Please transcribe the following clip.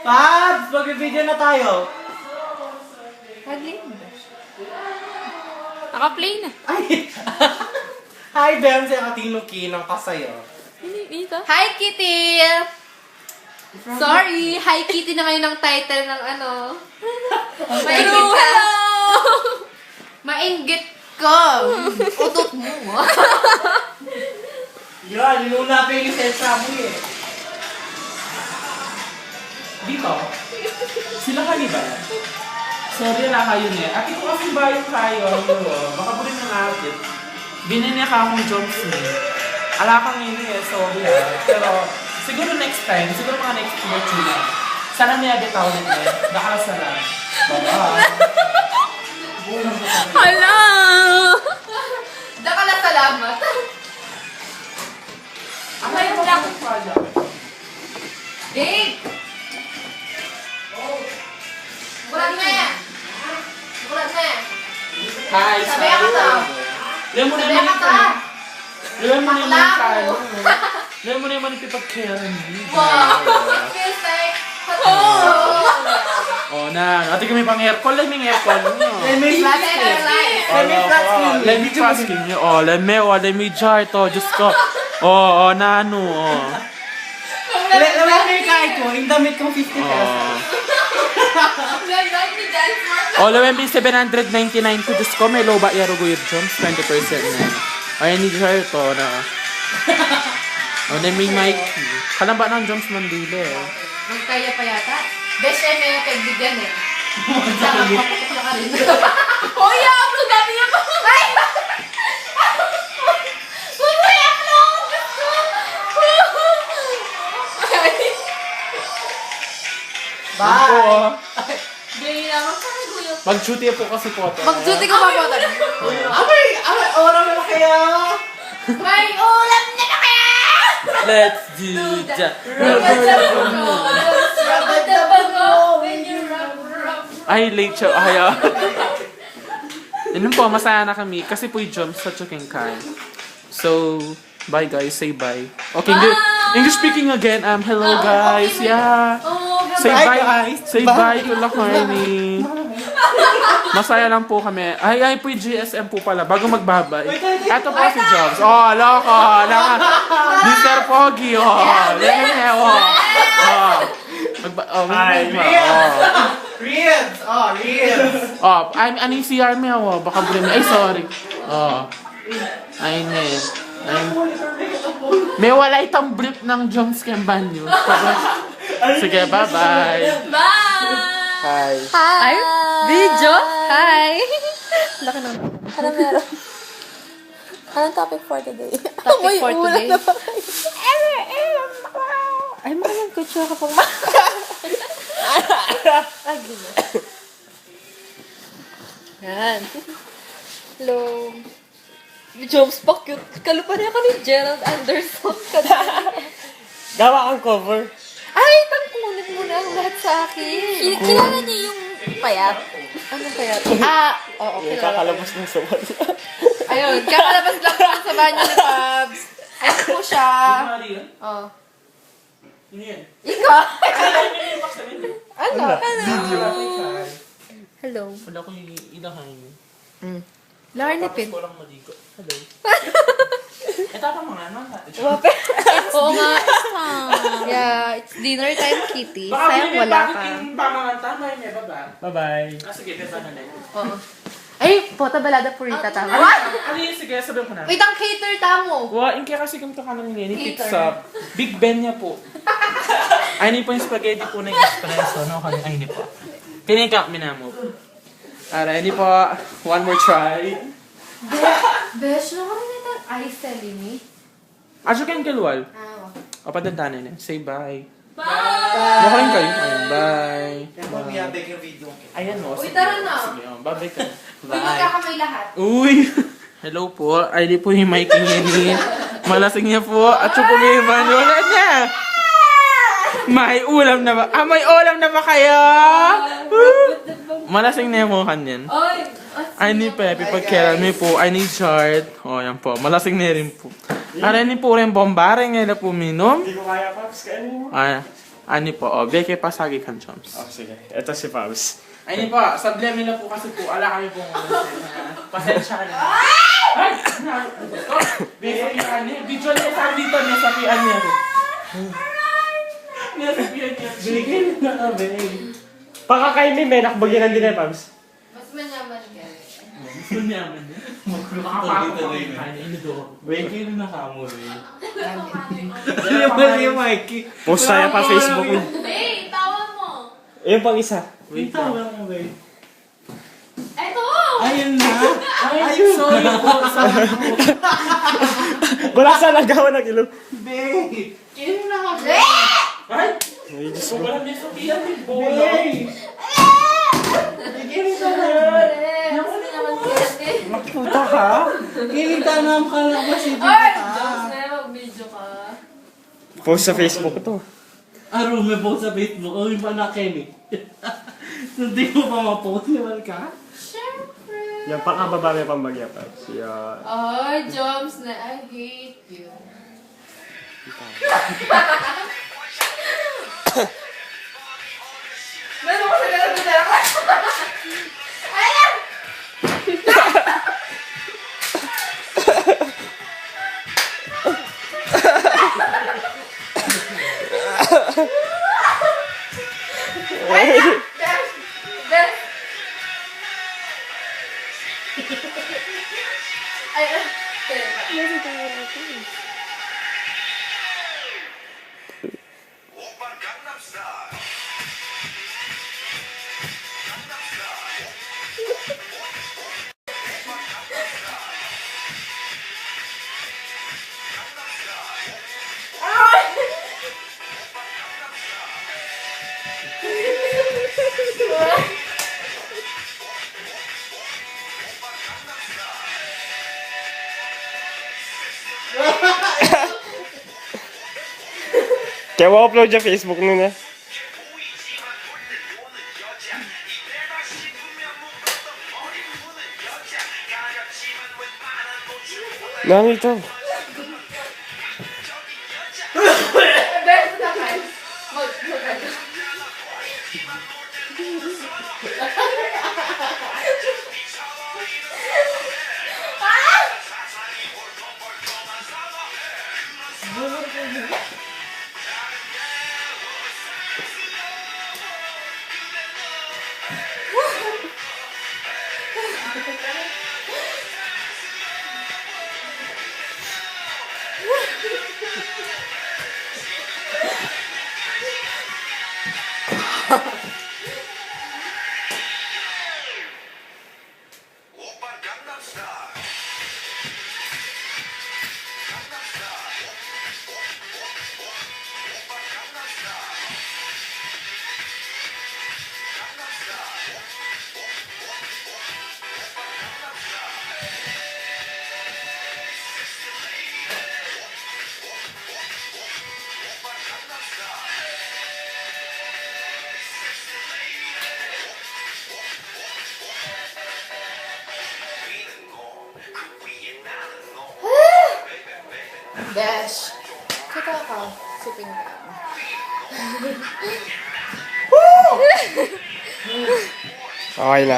Pabs, mag-video na tayo. Pag-play na. Naka-play na. Ay! Hi, Bem, si Katinuki ng kasayo. Ito? Hi, Kitty! Sorry, Hi Kitty na ngayon ang title ng ano. Maingit ka. Mainggit ka. Utot mo. Yan, inuna pa yung lisensya mo eh. Dito, sila kanina. Sorry na kayo niya. Ate ko kasi ba yung kayo? Baka po rin ng atin. Binili ka akong jokes niya. Ala kang yun eh, sorry ah. Pero siguro next time, siguro mga next month na. Sana may agad ako nito. Nakasala. Bye-bye. Hala! Dakala salamat. Ang may wala akong project. Babe! Bulat na yan. Bulat na yan. Hi, Sabi ako to. Alam mo Sabi naman ako to. Alam mo naman yung Bakla kano. ako. Alam mo naman yung pipag-caring. Wow! Feels like... Oh, na. Ate kami pang aircon. Let me aircon. Let me flash it. Let me fasting niyo. Oh, let me jar to. Diyos ko. Oh, na ano. Oh. Lawag na yung kahit ko, yung damit kong 50 pesos. Oh, lawag may 799 ko. Diyos ko, may low ba yaro guyod jumps. 20% na. Ay, need jar to na. Oh, then may Mikey. Kalang ba ng jumps mandili eh. Magkaya pa yata. Best friend na yung kaibigan eh. Saka papatok na ka rin. Hoy, upload natin yung ay! Huwag upload! Bye! Po, Gaya naman sa guyo. mag-duty po kasi po ito. Mag-duty ko pa po ito. Amay, oras na kaya. May ulam na na kaya! Let's do that. Ay, late siya. Ay, Yun po, masaya na kami. Kasi po yung jump sa Chukinkai. So, bye guys. Say bye. Okay, English speaking again. Hello guys. Yeah. Say bye. guys. Say bye to Lacarni. Masaya lang po kami. Ay po yung GSM po pala. Bago magbabay. Eto po si Jobs. Oh, loko. Mr. Pogi. Oh, lene. Reels! Oh, reels! Oh, ano yung CR mo? Oh, baka blame. Ay, sorry. Oh. Ay, ne. May wala itong brief ng Jones Kembanyo. Sige, bye-bye. Bye! Hi. Hi! Video? Hi! Laki ng... Ano meron? Anong topic for today? Topic for today? Ay, maraming kutsura ka pang Yan. Hello. Jobs pa cute. Kalupa niya ka ni Gerald Anderson. Gawa kang cover. Ay, tangkunin mo na ang lahat sa akin. Kilala niyo yung payat? Ano kaya? Oo, Yung kilala. kakalabas ng sawan. Ayun, kakalabas lang po sa banyo ni Pabs. Ayun po siya. Oh. Ano yan? Ikaw? Ano? Hello. Wala ko yung inahain. Larnipin. Walang maligo. Hello. Ito pa mga ano? Oo nga. Yeah, it's dinner time, Kitty. Sayang wala ka. Tama yun eh. Bye-bye. Sige, kaya na lang. Oo. Ay, pota balada purita tama. Ano yun? Sige, sabihin ko na. Wait, ang cater tamo. Wa, in kaya kasi kung ka namin yan, pizza. Big Ben niya po. Ay, ni po yung spaghetti po na yung espresso. No, ay, ni po. Pinikap mi na mo. Ara, ni po. One more try. Besh, no kami nito ice telling me. Asyo kayong kalwal. Ah, O, padantanan niya. Say bye. bye! Makaling kayo. Ayun, bye. Kaya mo miyabig yung video. Ayan o. Uy, tara na. Sige, bye-bye ka. Uy, magkakamay lahat. Uy! Hello po. Ay, di po yung mic niya. Malasing niya po. At siya po may wala niya. May ulam na ba? May ulam na ba kayo? Malasing na yung mukha niyan. Oy! Ay, ni Pepe, pagkailan mo po, ay ni Chart. O, yan po. Malasing na rin po. Aray ni po rin bombare ngayon na po minom. Hindi ko kaya, Paps. Kaya mo. Ay, Ani po, beke pasagi kan Joms. Oh, sige. Ito si Pabs. Ani po, sablemi na po kasi po, ala kami pong pasensya na. Ay! Beke yung ani, video niya sa dito, niya sa pian niya. Niya sa pian niya. Bigay na kami. Pakakainin may nakbaginan din eh, Pabs. Mas manyaman ka. Gusto niya man niya. Makapako ko yung kain, inido. Bigay na kamo rin. Hey, Ano ba si Mikey? Post tayo pa Facebook. tawa mo. Ayun pang isa. Wait lang. Wait. Eto! Ayun na. Ay, sorry po, sorry po. Wala sa nagawa ng ilong. Babe. Kailan na kami? Ay! Ay, Diyos So, ko. wala niya sa pian, may bola. Babe. Bigay na kami. Mas manyaman ka. Magputa ka? Kinitanam ka na ba si Ay! Dita? Diyos na yan, mag-video ka. Post sa Facebook to. Aro, may post sa Facebook. O yung panakin eh. Hindi mo pa ma-post naman ka? Siyempre. Yan, pakababa may pambagya pa. Yan. Ay, Joms na, I hate you. Meron ko sa gano'n na lang. Ayan! Ayan! Bes! Ayan! Kaya ma-upload sa Facebook nun eh. Nami ito. Bes na kayo. Mag-ano. Besh. Kita ka. Sipin ka. Okay na.